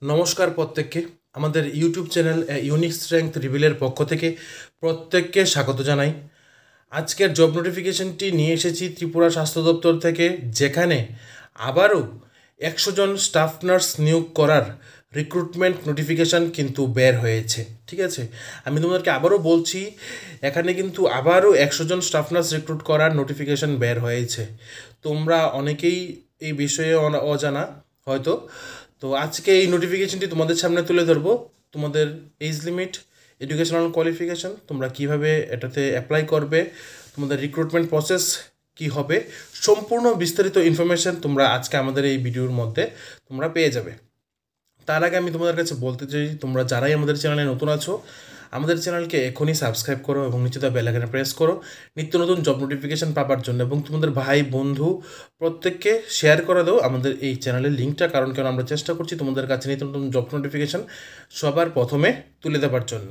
নমস্কার প্রত্যেককে। আমাদের ইউটিউব চ্যানেল ইউনিক স্ট্রেংথ রিভিলের পক্ষ থেকে প্রত্যেককে স্বাগত জানাই। আজকের জব নোটিফিকেশনটি নিয়ে এসেছি ত্রিপুরা স্বাস্থ্য দপ্তর থেকে, যেখানে আবারও 100 জন স্টাফ নার্স নিয়োগ করার রিক্রুটমেন্ট নোটিফিকেশান কিন্তু বের হয়েছে। ঠিক আছে, আমি তোমাদেরকে আবারও বলছি, এখানে কিন্তু আবারও 100 জন স্টাফ নার্স রিক্রুট করার নোটিফিকেশান বের হয়েছে। তোমরা অনেকেই এই বিষয়ে অজানা হয়তো। তো আজকে এই নোটিফিকেশনটি তোমাদের সামনে তুলে ধরবো। তোমাদের এজ লিমিট, এডুকেশনাল কোয়ালিফিকেশন, তোমরা কিভাবে এটাতে অ্যাপ্লাই করবে, তোমাদের রিক্রুটমেন্ট প্রসেস কি হবে, সম্পূর্ণ বিস্তারিত ইনফরমেশন তোমরা আজকে আমাদের এই ভিডিওর মধ্যে তোমরা পেয়ে যাবে। তার আগে আমি তোমাদের কাছে বলতে চাই, তোমরা যারাই আমাদের চ্যানেলে নতুন আছো, আমাদের চ্যানেলকে এখনই সাবস্ক্রাইব করো এবং নিচে দেওয়া বেল আইকনে প্রেস করো নিত্য নতুন জব নোটিফিকেশান পাওয়ার জন্য, এবং তোমাদের ভাই বন্ধু প্রত্যেককে শেয়ার করে দাও আমাদের এই চ্যানেলের লিঙ্কটা। কারণ কেন, আমরা চেষ্টা করছি তোমাদের কাছে নিত্য নতুন জব নোটিফিকেশান সবার প্রথমে তুলে দেওয়ার জন্য।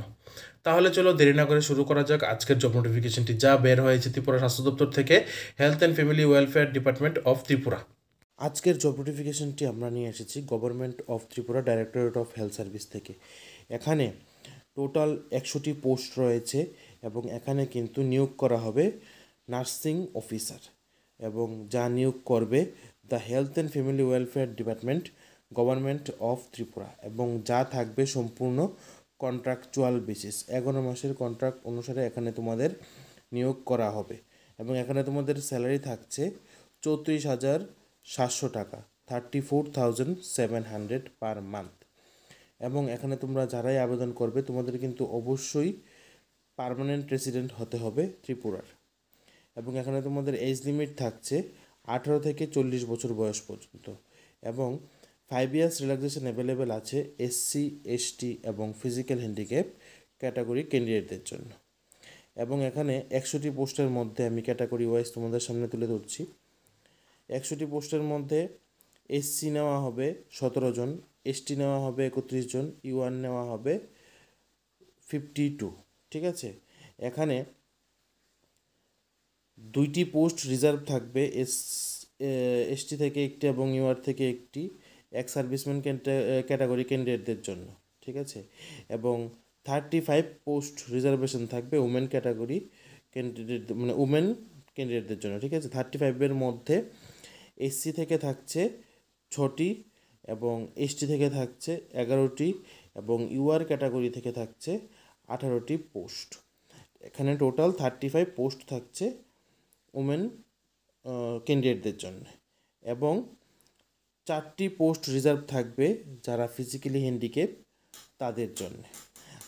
তাহলে চলো দেরি না করে শুরু করা যাক আজকের জব নোটিফিকেশনটি, যা বের হয়েছে ত্রিপুরা স্বাস্থ্য দপ্তর থেকে, health and family welfare department of Tripura. আজকের জব নোটিফিকেশনটি আমরা নিয়ে এসেছি government of Tripura directorate of health service থেকে। এখানে টোটাল 100টি পোস্ট রয়েছে এবং এখানে কিন্তু নিয়োগ করা হবে নার্সিং অফিসার, এবং যা নিয়োগ করবে the health and family welfare department, government of Tripura, এবং যা থাকবে সম্পূর্ণ কন্ট্রাকচুয়াল বেসিস। 11 মাসের কন্ট্রাক্ট অনুসারে এখানে তোমাদের নিয়োগ করা হবে, এবং এখানে তোমাদের স্যালারি থাকছে 34,700 টাকা, 34,700 পার মান্থ। এবং এখানে তোমরা যারাই আবেদন করবে তোমাদের কিন্তু অবশ্যই পার্মানেন্ট রেসিডেন্ট হতে হবে ত্রিপুরার। এবং এখানে তোমাদের এজ লিমিট থাকছে 18 থেকে 40 বছর বয়স পর্যন্ত, এবং 5 ইয়ার্স রিল্যাক্সেশন অ্যাভেলেবেল আছে এসসি, এসটি এবং ফিজিক্যাল হ্যান্ডিক্যাপ ক্যাটাগরি ক্যান্ডিডেটদের জন্য। এবং এখানে 100টি পোস্টের মধ্যে আমি ক্যাটাগরি ওয়াইজ তোমাদের সামনে তুলে ধরছি। 100টি পোস্টের মধ্যে এসসি নেওয়া হবে 17 জন, এসটি নেওয়া হবে 31 জন, ইউআন নেওয়া হবে 52। ঠিক আছে, এখানে 2টি পোস্ট রিজার্ভ থাকবে, এসটি থেকে একটি এবং ইউআর থেকে একটি, এক্স সার্ভিসম্যান ক্যাটাগরি ক্যান্ডিডেটদের জন্য। ঠিক আছে, এবং 35 পোস্ট রিজার্ভেশন থাকবে উমেন ক্যাটাগরি ক্যান্ডিডেট, মানে উমেন ক্যান্ডিডেটদের জন্য। ঠিক আছে, 35-এর মধ্যে এসসি থেকে থাকছে 6টি, এবং এসটি থেকে থাকছে 11টি, এবং ইউআর ক্যাটাগরি থেকে থাকছে 18টি পোস্ট। এখানে টোটাল 35 পোস্ট থাকছে উমেন ক্যান্ডিডেটদের জন্য, এবং 4টি পোস্ট রিজার্ভ থাকবে যারা ফিজিক্যালি হ্যান্ডিক্যাপ তাদের জন্য।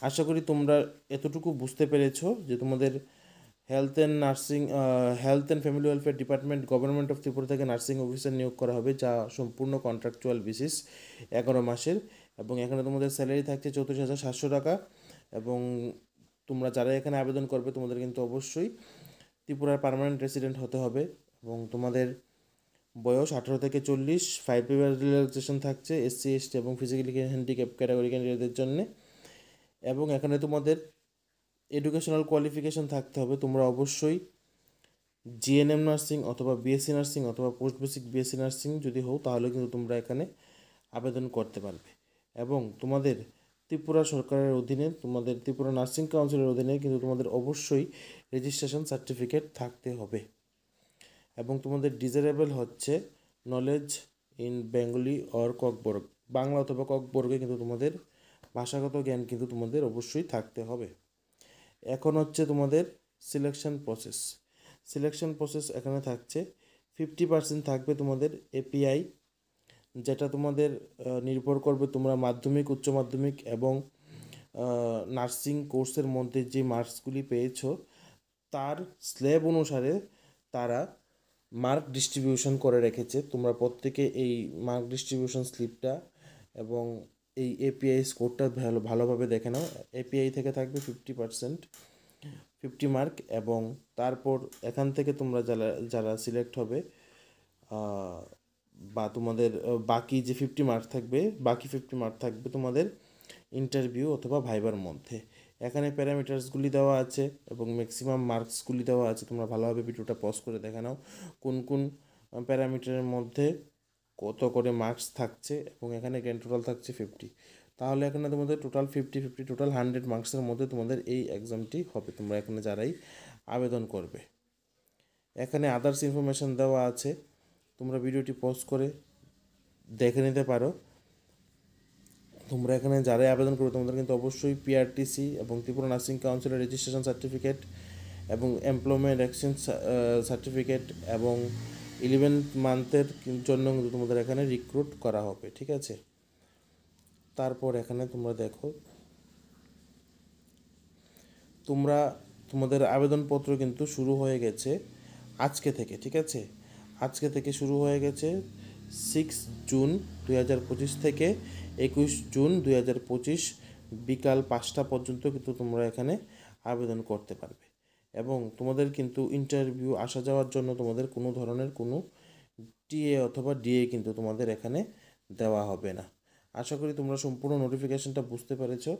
আশা করি তোমরা এতটুকু বুঝতে পেরেছো যে তোমাদের health and family welfare department, government of Tripura থেকে নার্সিং অফিসার নিয়োগ করা হবে, যা সম্পূর্ণ কন্ট্রাকচুয়াল বেসিস 11 মাসের। এবং এখানে তোমাদের স্যালারি থাকছে 34,700 টাকা। এবং তোমরা যারা এখানে আবেদন করবে তোমাদের কিন্তু অবশ্যই ত্রিপুরার পার্মানেন্ট রেসিডেন্ট হতে হবে, এবং তোমাদের বয়স 18 থেকে 40, 5 ইয়ার রিল্যাক্সেশন থাকছে এসসি, এসটি এবং ফিজিক্যালি হ্যান্ডিক্যাপ ক্যাটাগরি ক্যান্ডিডেটদের জন্য। এবং এখানে তোমাদের এডুকেশনাল কোয়ালিফিকেশন থাকতে হবে, তোমরা অবশ্যই জিএনএম নার্সিং অথবা বিএসসি নার্সিং অথবা পোস্ট বেসিক বিএসসি নার্সিং যদি হও, তাহলে কিন্তু তোমরা এখানে আবেদন করতে পারবে। এবং তোমাদের ত্রিপুরা সরকারের অধীনে, তোমাদের ত্রিপুরা নার্সিং কাউন্সিলের অধীনে কিন্তু তোমাদের অবশ্যই রেজিস্ট্রেশন সার্টিফিকেট থাকতে হবে। এবং তোমাদের ডিজারেবল হচ্ছে knowledge in Bengali or Kokborok, Bangla অথবা ককবর্গে কিন্তু তোমাদের ভাষাগত জ্ঞান কিন্তু তোমাদের অবশ্যই থাকতে হবে। এখন হচ্ছে তোমাদের সিলেকশন প্রসেস এখানে থাকছে 50% থাকবে তোমাদের এপিআই, যেটা তোমাদের নির্ভর করবে তোমরা মাধ্যমিক, উচ্চ মাধ্যমিক এবং নার্সিং কোর্সের মধ্যে যে মার্কসগুলি পেয়েছো তার স্ল্যাব অনুসারে তারা মার্ক ডিস্ট্রিবিউশন করে রেখেছে। তোমরা প্রত্যেকে এই মার্ক ডিস্ট্রিবিউশন স্লিপটা এবং এই এপিআই স্কোরটা ভালোভাবে দেখে নাও। এপিআই থেকে থাকবে 50%, 50 মার্ক, এবং তারপর এখান থেকে তোমরা যারা সিলেক্ট হবে, বা তোমাদের বাকি যে 50 মার্ক থাকবে, বাকি 50 মার্ক থাকবে তোমাদের ইন্টারভিউ অথবা ভাইবার মধ্যে। এখানে প্যারামিটার্সগুলি দেওয়া আছে এবং ম্যাক্সিমাম মার্কসগুলি দেওয়া আছে। তোমরা ভালোভাবে ভিডিওটা পজ করে দেখে নাও কোন কোন প্যারামিটারের মধ্যে কত করে মার্কস থাকছে এবং এখানে গ্র্যান্ড টোটাল থাকছে 50। তাহলে এখানে তোমাদের টোটাল 50 টোটাল 100 মার্কসের মধ্যে তোমাদের এই এক্সামটি হবে, তোমরা এখানে যারাই আবেদন করবে। এখানে আদার্স ইনফরমেশান দেওয়া আছে, তোমরা ভিডিওটি পজ করে দেখে নিতে পারো। তোমরা এখানে যারাই আবেদন করবে তোমাদের কিন্তু অবশ্যই পিআরটিসি এবং ত্রিপুরা নার্সিং কাউন্সিলের রেজিস্ট্রেশন সার্টিফিকেট এবং এমপ্লয়মেন্ট এক্সচেঞ্জ সার্টিফিকেট এবং 11 মান্থের জন্য কিন্তু তোমাদের এখানে রিক্রুট করা হবে, ঠিক আছে। তারপর এখানে তোমরা দেখো, তোমাদের আবেদনপত্র কিন্তু শুরু হয়ে গেছে আজকে থেকে, ঠিক আছে। আজকে থেকে শুরু হয়ে গেছে 6 জুন 2025 থেকে 21 জুন 2025 বিকাল 5টা পর্যন্ত কিন্তু তোমরা এখানে আবেদন করতে পারবে। এবং তোমাদের কিন্তু ইন্টারভিউ আসা যাওয়ার জন্য তোমাদের কোনো ধরনের কোনো টিএ অথবা ডিএ কিন্তু তোমাদের এখানে দেওয়া হবে না। আশা করি তোমরা সম্পূর্ণ নোটিফিকেশনটা বুঝতে পেরেছো।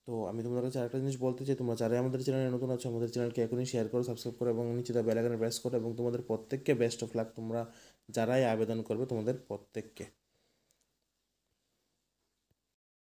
তো আমি তোমাদের কাছে আরেকটা জিনিস বলতে চাই, তোমরা যারা আমাদের চ্যানেলে নতুন আছো আমাদের চ্যানেলকে এখনই শেয়ার করো, সাবস্ক্রাইব করো এবং নিচে বেল আইকনে প্রেস করো এবং তোমাদের প্রত্যেককে বেস্ট অফ লাক, তোমরা যারাই আবেদন করবে তোমাদের প্রত্যেককে।